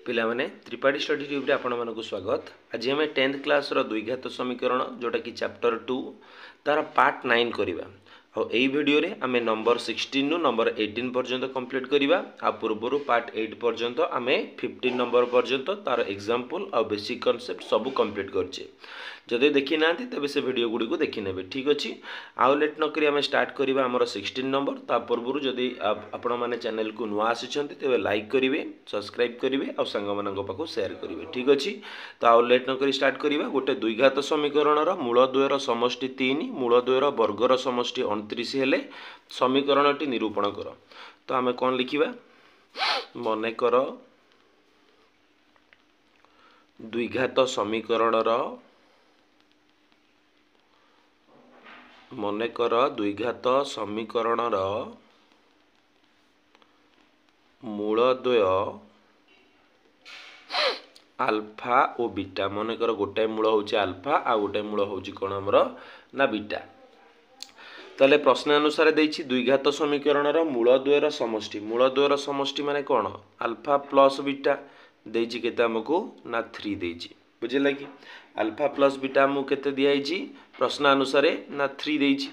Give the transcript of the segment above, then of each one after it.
पिला माने Tripathi study tube रे आपण मानक स्वागत। आज आम 10th क्लास रो द्विघात समीकरण जोटा कि चैप्टर 2 तार पार्ट 9 करिबा। आ एई वीडियो रे आमे नंबर 16 नु नंबर 18 पर्यंत कंप्लीट करिबा। आ पूर्वरु पार्ट 8 पर्यंत आमे 15 नंबर पर्यंत तार एग्जांपल आ बेसिक कांसेप्ट सब कंप्लीट करछे। जदि देखि नांती तबे से वीडियो गुडी को देखि नेबे, ठीक अछि। आउ लेट न करी आमे स्टार्ट करिबा हमर 16 नंबर। ता पूर्वरु जदि आपण माने चैनल को नुवा आसिछन्ती तबे लाइक करिवे, सब्सक्राइब करिवे आ संग मानक पाखु शेयर करिवे, ठीक अछि। तो आउ लेट न करी स्टार्ट करिबा। गोटे द्विघात समीकरण रो मूल द्वयर समष्टि 3 मूल द्वयर वर्गर समष्टि 29 हेले समीकरणटी निरूपण कर। तो आमे कोन लिखिबा, मने कर द्विघात समीकरण रो मने कर द्विघात समीकरण रो मूलद्वय आल्फा और बीटा। मन कर गोटे मूल होची आल्फा आ गोटे मूल होची कोन हमर ना बीटा। तले प्रश्न अनुसार देछि द्विघात समीकरण रो मूलद्वयर समष्टि। मूलद्वयर समष्टि माने कोन, आल्फा प्लस बीटा देछि केते हमकु ना 3 देछि, बुझिला कि अल्फा प्लस बीटा हमकु केते दियाइछि प्रश्न अनुसार ना 3 देछि।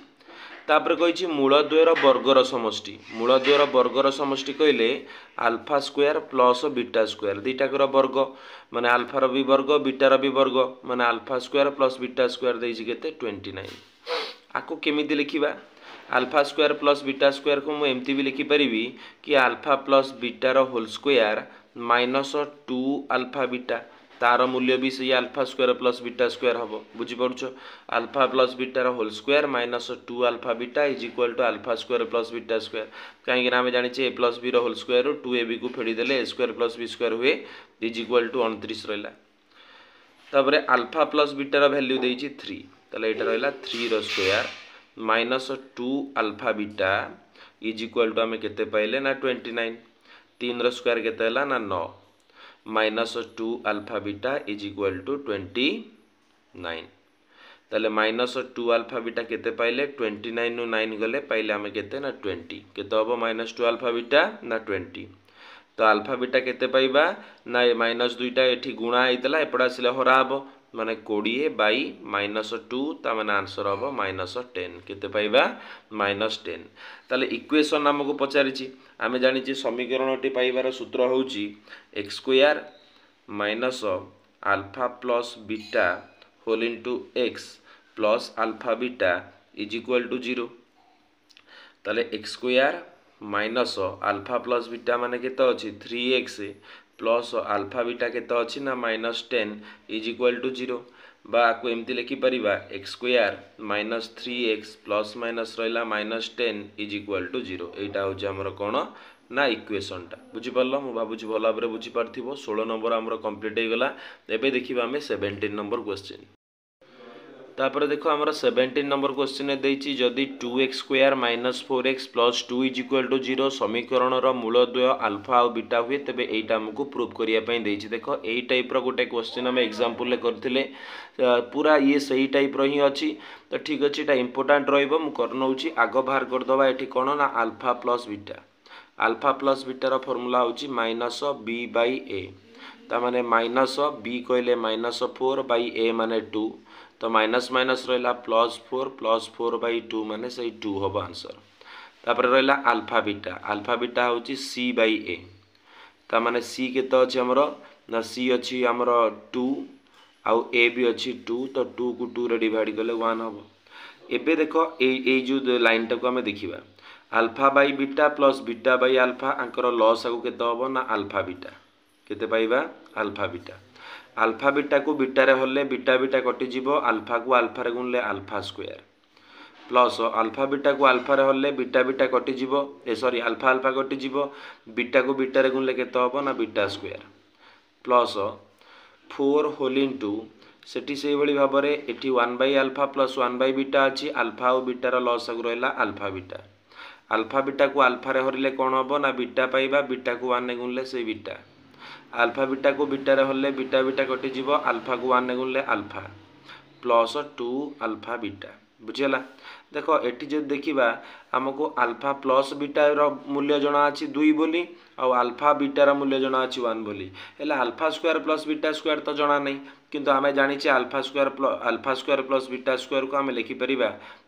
तापर कहिछि मूलद्वयर वर्गर समष्टि। मूलद्वयर वर्गर समष्टि कहले alpha square plus beta square दुईटाकर वर्ग माने अल्फा रो भी वर्ग बीटा रो भी वर्ग माने alpha square plus beta square देछि केते 29। आको केमिति लिखिबा, alpha square plus beta square को मु एमती भी लिखि परिबी कि अल्फा प्लस बीटा रो whole square minus 2 alpha beta, तार मूल्य भी से alpha square plus beta square हम बुझी पड़छ। अल्फा प्लस बीटा रो whole square minus 2 alpha beta is equal to alpha square plus beta square. कहीं आम जानी ए प्लस बी रो होल स्क्वायर 2ab को फेड़ी देले A square plus B square हुए इज इक्वल टू 29 रहा। तापर अल्फा प्लस बीटा रो वैल्यू देछि 3, तले एटा रहला 3 रो square minus 2 alpha beta is equal to आमे केते पाइले ना 29। 3 रो स्क्वायर केते हला ना 9 minus 2 alpha beta is equal to 29। ताले माइनस 2 अल्फा बीटा केते पाइले 29 नु 9 गले पाइले आमे केते ना 20 केते होबो माइनस 2 अल्फा बीटा ना 20। तो अल्फा बीटा केते पाइबा ना ए माइनस 2टा एठी गुणा आइतला एपडा सिले हरा हबो माने 20 बाई माइनस 2 ता माने आंसर होबो माइनस 10 केते पाइबा माइनस 10। ताले इक्वेशन हमको पचारिछि आमे जानि जे समीकरणटी पाइबार सूत्र होउची x square minus alpha plus beta whole into x plus alpha beta is equal to 0। ताले x square minus alpha plus beta माने केते अछि 3x प्लस अल्फा बीटा केते अछि ना माइनस 10 इज इक्वल टू 0। बा को एमती लिखि परिबा x square minus 3x plus minus रहिला माइनस 10 इज इक्वल टू 0। एटा होछि हमर कोन ना इक्वेशन टा बुझी परलो। मु भाबुछि भला बरे बुझी पारथिबो। 16 नंबर हमर कंप्लीट हे गला। एबे देखिबा हमें 17 नंबर क्वेश्चन। तापर देखो हमर 17 नंबर क्वेश्चन देछि जदि 2x square minus 4x plus 2 is equal to 0 समीकरण रो मूलद्वय अल्फा और बीटा हुए तेबे एटा हमको प्रूव करिया पई देछि। देखो एई टाइप रो गोटे क्वेश्चन हम एग्जांपल ले करथिले पूरा ये सही टाइप रो ही अछि। तो ठीक अछि एटा इंपोर्टेंट रहइबो मु कर नउछि आग बाहर कर दबा। एठी कोन ना alpha plus beta. Alpha plus beta रो फार्मूला होछि माइनस b बाई a। ता माने माइनस b कहले माइनस 4 बाई a माने 2। तो माइनस माइनस रहिला प्लस 4 बाई 2 माने सही 2 होबो आंसर। तापर रहिला अल्फा बीटा होची c बाई a। ता माने c केते अछि हमरो ना c अछि हमरो 2 आउ a भी अछि 2। तो 2 को 2 रे डिवाइड करले 1 होबो। एबे देखो ए जो लाइन टाको हमें देखिबा alpha by beta plus beta by alpha Anchor loss आको केते होबो ना अल्फा बीटा केते पाइबा अल्फा बीटा। अल्फा बीटा को बीटा रे होले बीटा बीटा कटि जीवो अल्फा को अल्फा रे गुणले alpha square plus alpha beta को अल्फा रे होले बीटा बीटा कटि जीवो ए सॉरी अल्फा अल्फा कटि जीवो बीटा को बीटा रे गुणले केते होबो ना beta square plus 4 whole into सेठी सेही भली भाबरे एठी 1 by alpha plus 1 by beta अछि। अल्फा और बीटा रो लॉस आगु रहला अल्फा बीटा। अल्फा बीटा को अल्फा रे हरिले कोन होबो ना बीटा पाइबा बीटा को 1 ने गुणले से बीटा। अल्फा बीटा को बीटा रे होले बीटा बीटा कटि जीवो अल्फा को 1 ने गुणले अल्फा प्लस 2 अल्फा बीटा बुझियला। देख एटी जो देखा आमको अल्फा प्लस बीटार मूल्य जना अच्छी 2 बोली आउ अल्फा बीटार मूल्य जना अच्छी 1 बोली हेल्ला alpha square plus beta square तो जना नहीं किंतु आम जाने alpha square plus beta square को आम लिखिपर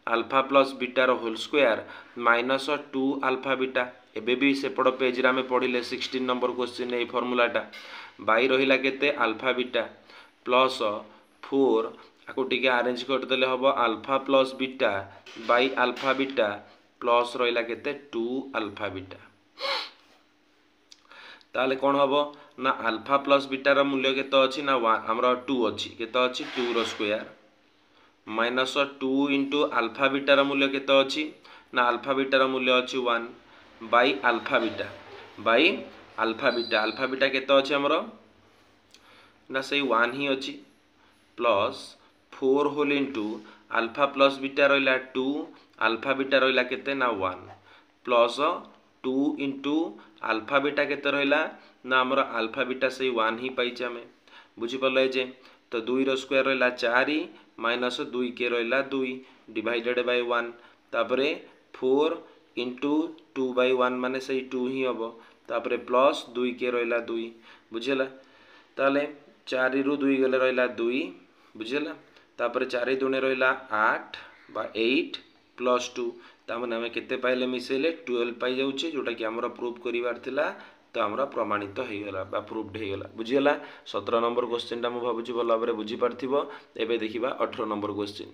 अल्फा प्लस बीटार whole square minus 2 alpha beta एबे भी सेपट पेज आम पढ़ले 16 नंबर क्वेश्चन ये फर्मूलाटा बाई रहा केते अल्फा बीटा प्लस 4 आपको टी आरेंज करदे हम alpha plus beta by alpha beta plus रहा केते 2 अल्फा बीटा ताले कौन हम ना अल्फा प्लस बीटार मूल्य केते अच्छी ना आमर 2 अच्छी केते अच्छी 2 रो स्क्वायर माइनस 2 इंटू अल्फा बीटार मूल्य केते अच्छी ना अल्फा बीटार मूल्य अच्छी 1 बाई अल्फा बीटा केते अच्छी आमर ना से 1 ही अच्छी plus 4 whole into alpha plus beta रहा 2 अल्फा बीटा रहा केते ना 1 प्लस 2 इंटू अल्फा बीटा केते रहा ना आमर अल्फा बीटा से 1 ही पाइचे आम बुझीपारे जे तो 2 रो स्क्वायर रहा 4 माइनस 2 के रहा 2 डिवाइडेड बाय 1 तापरे 4 इंटू 2 बाय 1 माने से 2 ही हम तापरे प्लस 2 के रहा 2 बुझेला ताले 4 रु 2 गले रहा 2 बुझेला तापर 4 दुणे रहा 8 बा 8 प्लस 2 तामने आम केते पाइले मिसेले 12 पाई जाउछे जोटा कि हमर प्रूफ करिवार थिला तो हमरा प्रमाणित हो गला बा प्रूफ्ड हो गला बुझिगला 17 नंबर क्वेश्चन टा मु भाबुची भल भाबरे बुझी पारथिबो एबे देखिबा 18 नंबर क्वेश्चन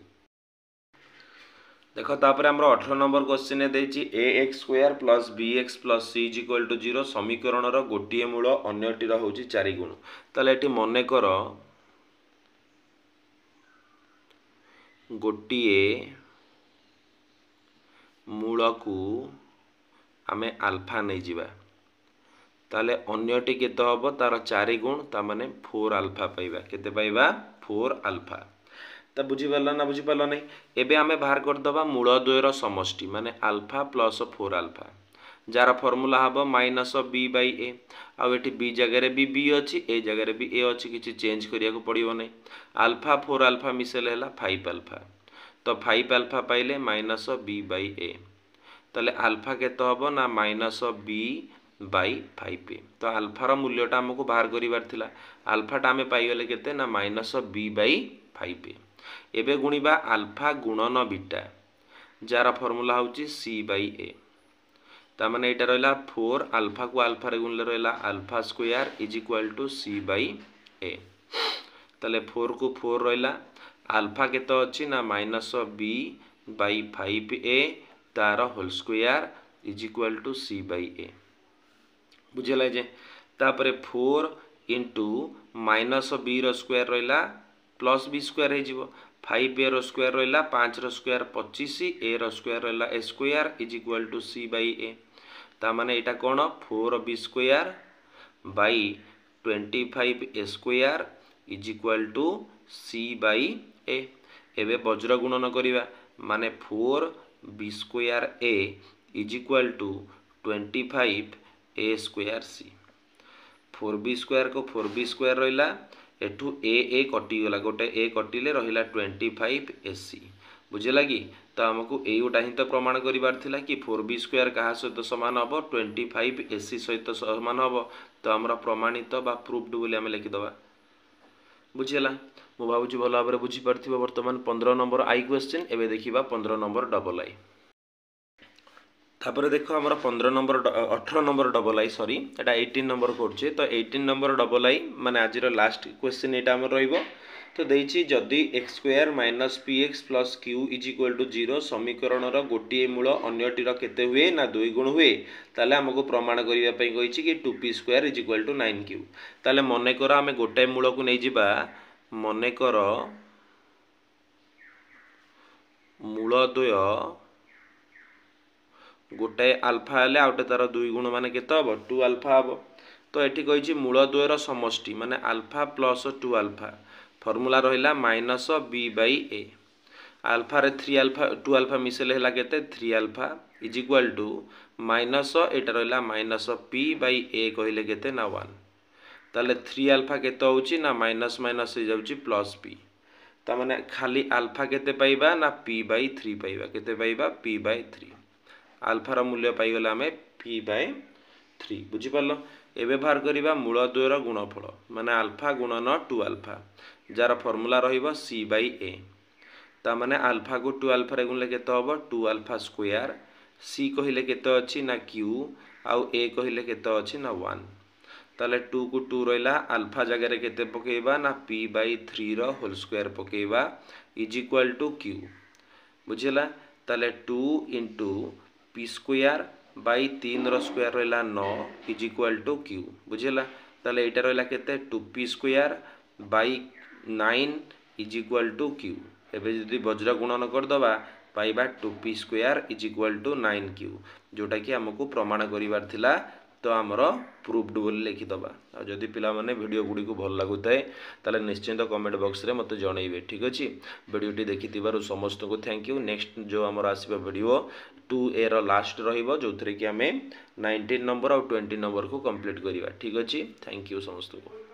देख तापर आमर 18 नंबर क्वेश्चन देछि ax square plus bx plus c is equal to 0 समीकरण रो गोटिए मूल अन्यटीर होछि 4 गुण ताले एटी मने कर गोटिए मूल को आमे अल्फा नहीं जिबा ताले अन्यटी केते हबो तार 4 गुण ता माने 4 अल्फा पाइबा केते पाइबा 4 अल्फा तो बुझीपार ना बुझीपार नहीं एबे आमे बाहर कर दबा मूल द्वयर समष्टि माने alpha plus 4 alpha jar formula हम माइनस बी बाई ए आउ एटी बी जगह भी बी अच्छी ए जगह भी ए अच्छी किसी चेंज करिया को पड़िबो नहीं अल्फा 4 अल्फा मिसेल है 5 अल्फा तो 5 अल्फा पाइले माइनस बी बाई ए ताले अल्फा केते हबो ना माइनस बी बाई 5 ए तो अल्फार मूल्यटा आमको बाहर करिवार थिला अल्फाटा आमे पाइगले केते ना माइनस बी बाई 5 ए एबे गुणिबा अल्फा गुणन बीटा जार फॉर्मूला होची सी बाई ए ता माने एटा रहला 4 अल्फा को अल्फा रे गुणले रहला alpha square is equal to C by A ताले 4 को 4 रहला अल्फा केते अछि ना माइनस बी बाई 5 ए तार whole square is equal to C by A बुझेला जे तापरे 4 इंटू माइनस बी रो स्क्वायर रहला प्लस बी स्क्वायर है जीवो 5 ए रो स्क्वायर रहला 5 रो स्क्वायर 25 ए रो स्क्वायर रहला A square is equal to C by A ता माने एटा कोन 4 B square by 25 A square is equal to C by A एबे वज्र गुणन करिवा माने 4 B square A is equal to 25 A square C 4 B square को 4 बी स्क्वायर रहला एठू ए कटी गला गोटे ए कटिले रहिला 25 एसी बुझेला कि तो हमको एटा ही तो प्रमाण करिवार थिला कि 4b स्क्वायर कहा सहित समान हम 25 एसी सहित समान हम तो हमरा प्रमाणित बा प्रूफ्ड बोली आमे लिखि दबा बुझेला मु भाबुची भल भाबरे बुझी परथिबो वर्तमान 15 नंबर आई क्वेश्चन एबे देखिबा 15 नंबर डबल आई तापर देखो हमर 15 नंबर 18 नंबर डबल आई सॉरी एटा 18 नंबर करछे तो 18 नंबर डबल आई माने आजिर लास्ट क्वेश्चन एटा हमर रहइबो तो देछि जदि x square minus px plus q is equal to 0 समीकरण रो गोटिए मूल अन्यटीर केते हुए ना 2 गुण हुए ताले हमको प्रमाण करिया पई कहिछि कि 2p square is equal to 9q ताले मने कर आमे गोटाए मूल को नै जिबा मने कर मूल द्वय गोटाए अल्फा हेले आउटे तार 2 गुण माने केते हबो 2 अल्फा हबो तो एठी कहिछि मूल द्वयर समष्टि माने अल्फा प्लस 2 अल्फा फॉर्मूला रहिला minus B by A alpha रे 3 अल्फा 2 अल्फा मिसेल हैला केते 3 alpha is equal to minus एटा रहिला माइनस पी बाई ए कहिले केते ना 1 ताले 3 अल्फा केते होउची ना माइनस माइनस हो जाउची प्लस पी तामाने खाली अल्फा केते पाइबा ना p/3 पाइबा केते पाइबा p/3 अल्फार मूल्य पाइगला आम p/3 बुझिपार एबे बाहर करिबा मूल द्वयर गुणफल माने अल्फा गुणन 2 अल्फा जार फॉर्मूला रहिबो c/a तामाने अल्फा को 2 अल्फा रे गुणले केते हबो 2 अल्फा स्क्वायर c कहिले केते अछि ना q आउ a कहिले केते अछि ना 1 ताले 2 को 2 रहिला अल्फा जगह रे केते पकेइबा ना p/3 रो होल स्क्वायर पकेइबा इज इक्वल टू q बुझिला ताले 2 इंटू p स्क्वायर बाई 3 रो स्क्वायर रहिला 9 इज इक्वल टू q बुझिला ताले एटा रहिला केते 2p square by 9 is equal to q एबे जदि वज्र गुणन कर दबा पाइबा 2p square is equal to 9q जोटा कि हमको प्रमाण करिवार थिला तो आमर प्रूफ्ड बोली लिखिदबा आ जदि पिला माने वीडियो गुडी को भल लागुताए ताले निश्चिंत कमेंट बॉक्स रे मते जणैबे ठीक अछि वीडियोटी देखिथिबारु समस्त को थैंक यू नेक्स्ट जो हमर आसीबा वीडियो 2a रो लास्ट रहिबो जोथरे कि हमें 19 नंबर और 20 नंबर को कंप्लीट करिवा ठीक अछि थैंक यू समस्त को।